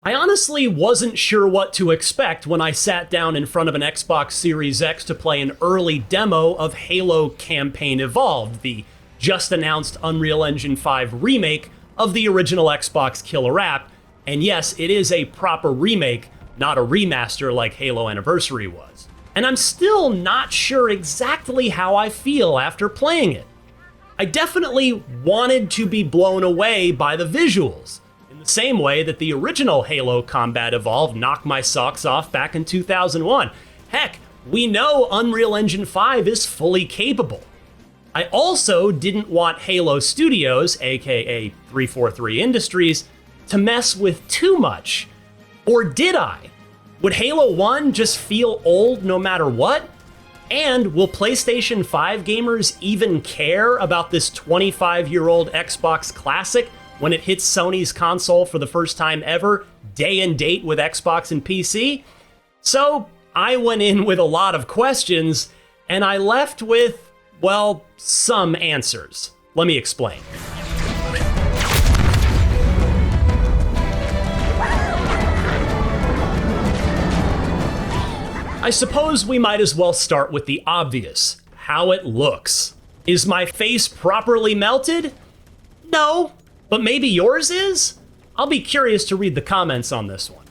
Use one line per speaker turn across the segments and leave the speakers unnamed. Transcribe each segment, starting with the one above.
I honestly wasn't sure what to expect when I sat down in front of an Xbox Series X to play an early demo of Halo Campaign Evolved, the just announced Unreal Engine 5 remake of the original Xbox killer app. And yes, it is a proper remake, not a remaster like Halo Anniversary was. And I'm still not sure exactly how I feel after playing it. I definitely wanted to be blown away by the visuals, in the same way that the original Halo Combat Evolved knocked my socks off back in 2001. Heck, we know Unreal Engine 5 is fully capable. I also didn't want Halo Studios, aka 343 Industries, to mess with too much. Or did I? Would Halo 1 just feel old no matter what? And will PlayStation 5 gamers even care about this 25-year-old Xbox classic when it hits Sony's console for the first time ever, day and date with Xbox and PC? So I went in with a lot of questions, and I left with, well, some answers. Let me explain. I suppose we might as well start with the obvious, how it looks. Is my face properly melted? No, but maybe yours is? I'll be curious to read the comments on this one.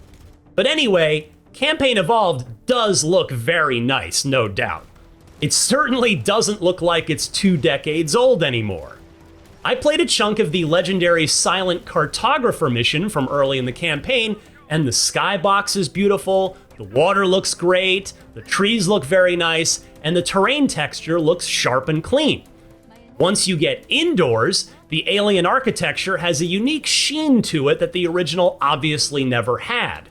But anyway, Campaign Evolved does look very nice, no doubt. It certainly doesn't look like it's 2 decades old anymore. I played a chunk of the legendary Silent Cartographer mission from early in the campaign, and the skybox is beautiful, the water looks great, the trees look very nice, and the terrain texture looks sharp and clean. Once you get indoors, the alien architecture has a unique sheen to it that the original obviously never had.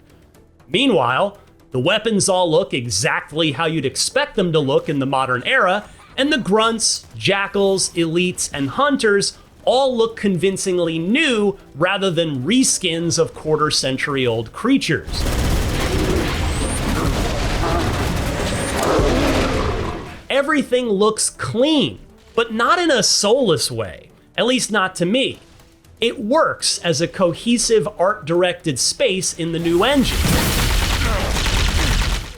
Meanwhile, the weapons all look exactly how you'd expect them to look in the modern era, and the grunts, jackals, elites, and hunters all look convincingly new rather than reskins of quarter-century-old creatures. Everything looks clean, but not in a soulless way, at least not to me. It works as a cohesive art-directed space in the new engine.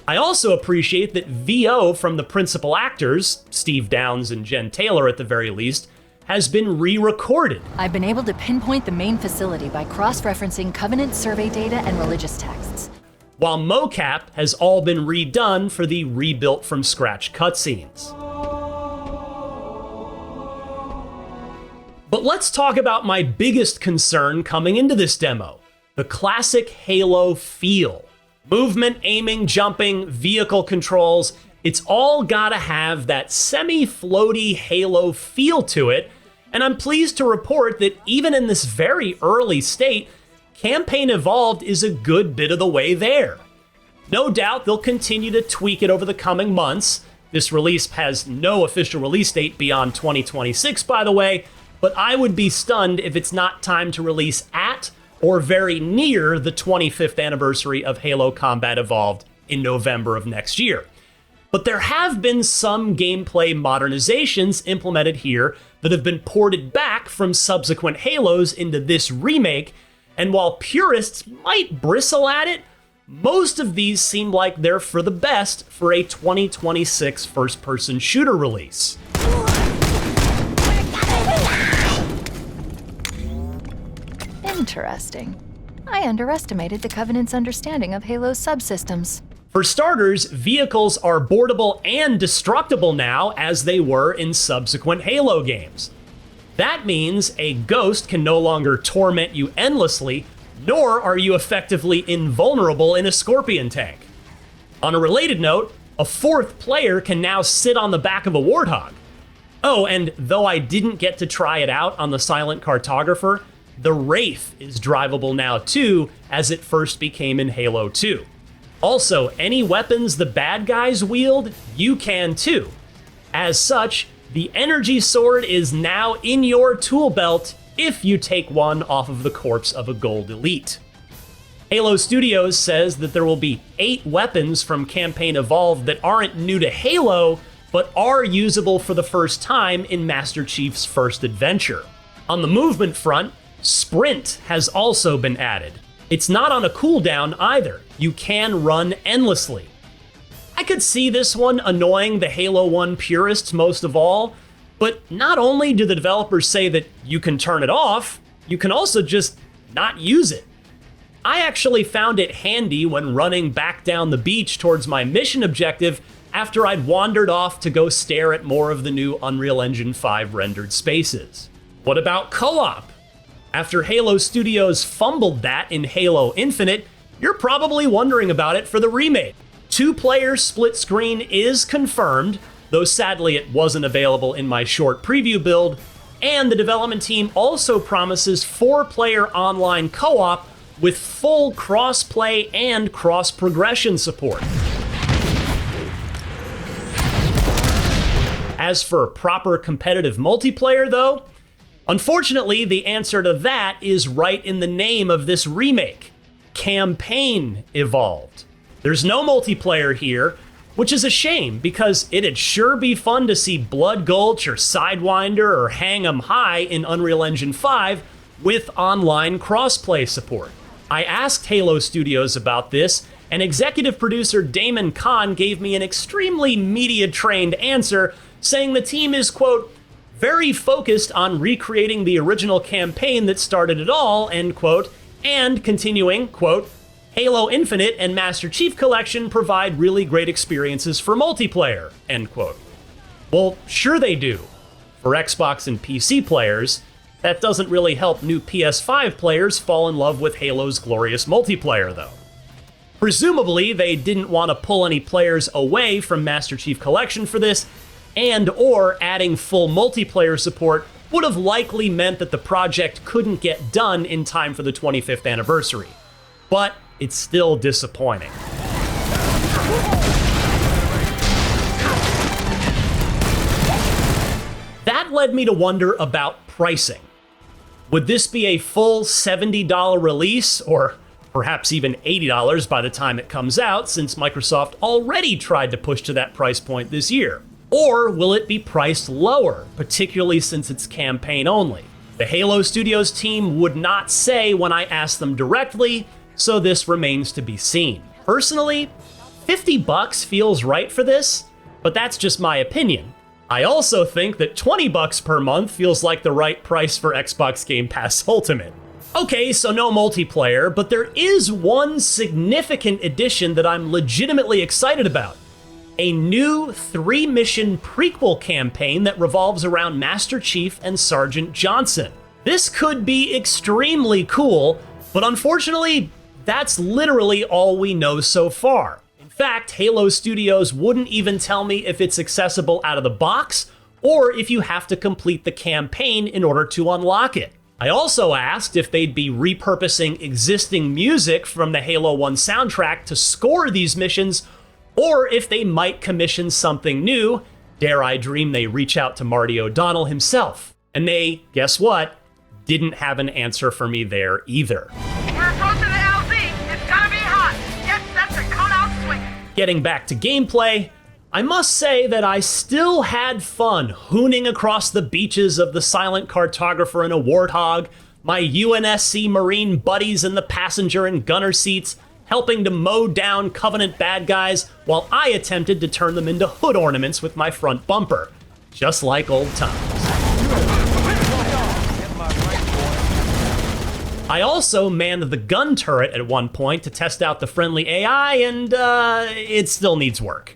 I also appreciate that VO from the principal actors, Steve Downes and Jen Taylor at the very least, has been re-recorded.
I've been able to pinpoint the main facility by cross-referencing Covenant survey data and religious texts.
While mocap has all been redone for the rebuilt from scratch cutscenes. But let's talk about my biggest concern coming into this demo, the classic Halo feel. Movement, aiming, jumping, vehicle controls, it's all gotta have that semi-floaty Halo feel to it, and I'm pleased to report that even in this very early state, Campaign Evolved is a good bit of the way there. No doubt they'll continue to tweak it over the coming months. This release has no official release date beyond 2026, by the way, but I would be stunned if it's not time to release at or very near the 25th anniversary of Halo Combat Evolved in November of next year. But there have been some gameplay modernizations implemented here that have been ported back from subsequent Halos into this remake, and while purists might bristle at it, most of these seem like they're for the best for a 2026 first-person shooter release.
Interesting. I underestimated the Covenant's understanding of Halo's subsystems.
For starters, vehicles are boardable and destructible now as they were in subsequent Halo games. That means a ghost can no longer torment you endlessly, nor are you effectively invulnerable in a Scorpion tank. On a related note, a 4th player can now sit on the back of a Warthog. Oh, and though I didn't get to try it out on the Silent Cartographer, the Wraith is drivable now too, as it first became in Halo 2. Also, any weapons the bad guys wield, you can too. As such, the energy sword is now in your tool belt if you take one off of the corpse of a gold elite. Halo Studios says that there will be 8 weapons from Campaign Evolved that aren't new to Halo, but are usable for the first time in Master Chief's first adventure. On the movement front, Sprint has also been added. It's not on a cooldown either. You can run endlessly. I could see this one annoying the Halo 1 purists most of all, but not only do the developers say that you can turn it off, you can also just not use it. I actually found it handy when running back down the beach towards my mission objective after I'd wandered off to go stare at more of the new Unreal Engine 5 rendered spaces. What about co-op? After Halo Studios fumbled that in Halo Infinite, you're probably wondering about it for the remake. 2-player split screen is confirmed, though sadly it wasn't available in my short preview build, and the development team also promises 4-player online co-op with full cross-play and cross-progression support. As for proper competitive multiplayer, though, unfortunately, the answer to that is right in the name of this remake: Campaign Evolved. There's no multiplayer here, which is a shame because it'd sure be fun to see Blood Gulch or Sidewinder or Hang 'em High in Unreal Engine 5 with online crossplay support. I asked Halo Studios about this, and executive producer Damon Kahn gave me an extremely media-trained answer, saying the team is, quote, very focused on recreating the original campaign that started it all, end quote, and continuing, quote, Halo Infinite and Master Chief Collection provide really great experiences for multiplayer, end quote. Well, sure they do. For Xbox and PC players, that doesn't really help new PS5 players fall in love with Halo's glorious multiplayer, though. Presumably, they didn't want to pull any players away from Master Chief Collection for this, and/or adding full multiplayer support would have likely meant that the project couldn't get done in time for the 25th anniversary. But it's still disappointing. That led me to wonder about pricing. Would this be a full $70 release, or perhaps even $80 by the time it comes out, since Microsoft already tried to push to that price point this year? Or will it be priced lower, particularly since it's campaign only? The Halo Studios team would not say when I asked them directly, so this remains to be seen. Personally, $50 feels right for this, but that's just my opinion. I also think that $20 per month feels like the right price for Xbox Game Pass Ultimate. Okay, so no multiplayer, but there is one significant addition that I'm legitimately excited about. A new 3-mission prequel campaign that revolves around Master Chief and Sergeant Johnson. This could be extremely cool, but unfortunately, that's literally all we know so far. In fact, Halo Studios wouldn't even tell me if it's accessible out of the box, or if you have to complete the campaign in order to unlock it. I also asked if they'd be repurposing existing music from the Halo 1 soundtrack to score these missions, or if they might commission something new. Dare I dream they reach out to Marty O'Donnell himself. And they, guess what, didn't have an answer for me there either.
We're approaching the LZ. It's gonna be hot. Get set to come out swinging.
Getting back to gameplay, I must say that I still had fun hooning across the beaches of the Silent Cartographer and a Warthog, my UNSC Marine buddies in the passenger and gunner seats, helping to mow down Covenant bad guys while I attempted to turn them into hood ornaments with my front bumper. Just like old times. I also manned the gun turret at one point to test out the friendly AI, and it still needs work.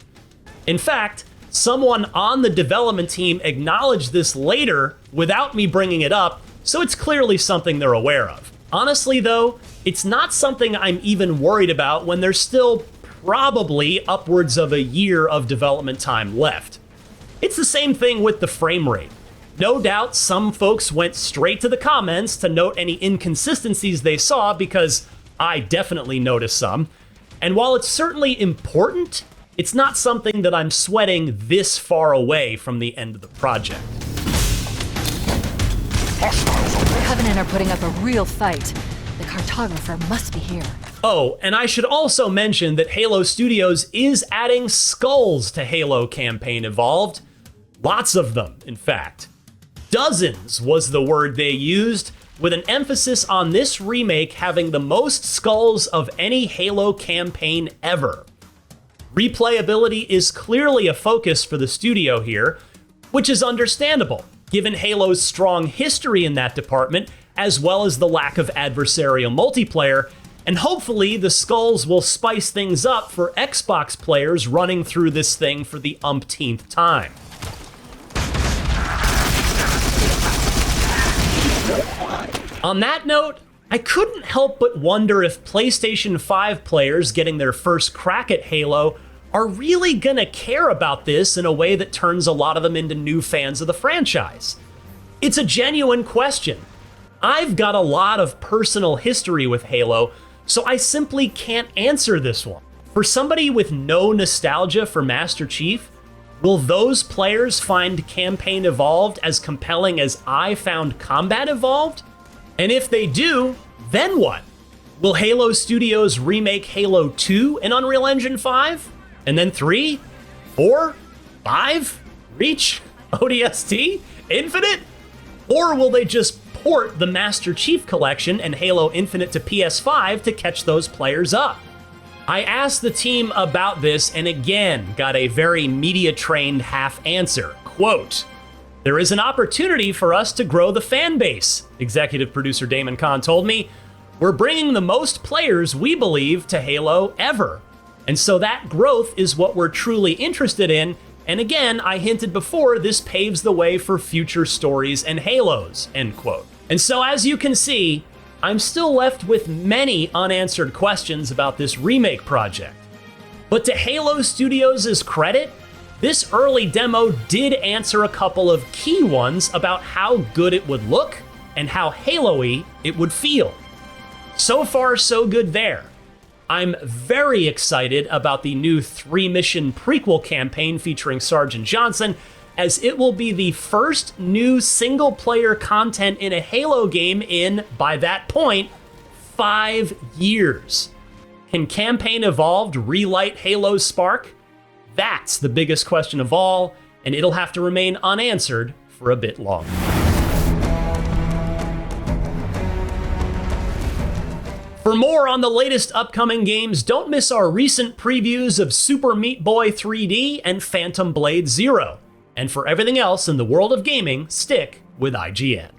In fact, someone on the development team acknowledged this later without me bringing it up, so it's clearly something they're aware of. Honestly, though, it's not something I'm even worried about when there's still probably upwards of a year of development time left. It's the same thing with the frame rate. No doubt some folks went straight to the comments to note any inconsistencies they saw, because I definitely noticed some. And while it's certainly important, it's not something that I'm sweating this far away from the end of the project.
The Covenant are putting up a real fight. The Cartographer must be here.
Oh, and I should also mention that Halo Studios is adding skulls to Halo Campaign Evolved. Lots of them, in fact. Dozens was the word they used, with an emphasis on this remake having the most skulls of any Halo campaign ever. Replayability is clearly a focus for the studio here, which is understandable, given Halo's strong history in that department, as well as the lack of adversarial multiplayer, and hopefully the skulls will spice things up for Xbox players running through this thing for the umpteenth time. On that note, I couldn't help but wonder if PlayStation 5 players getting their first crack at Halo are really gonna care about this in a way that turns a lot of them into new fans of the franchise. It's a genuine question. I've got a lot of personal history with Halo, so I simply can't answer this one. For somebody with no nostalgia for Master Chief, will those players find Campaign Evolved as compelling as I found Combat Evolved? And if they do, then what? Will Halo Studios remake Halo 2 in Unreal Engine 5? And then 3? 4? 5? Reach? ODST? Infinite? Or will they just port the Master Chief Collection and Halo Infinite to PS5 to catch those players up? I asked the team about this and again got a very media-trained half answer. Quote, "There is an opportunity for us to grow the fan base," executive producer Damon Kahn told me. "We're bringing the most players, we believe, to Halo ever. And so that growth is what we're truly interested in. And again, I hinted before, this paves the way for future stories and Halos," end quote. And so as you can see, I'm still left with many unanswered questions about this remake project. But to Halo Studios' credit, this early demo did answer a couple of key ones about how good it would look and how Halo-y it would feel. So far, so good there. I'm very excited about the new 3-mission prequel campaign featuring Sergeant Johnson, as it will be the first new single-player content in a Halo game in, by that point, 5 years. Can Campaign Evolved relight Halo's spark? That's the biggest question of all, and it'll have to remain unanswered for a bit longer. For more on the latest upcoming games, don't miss our recent previews of Super Meat Boy 3D and Phantom Blade Zero. And for everything else in the world of gaming, stick with IGN.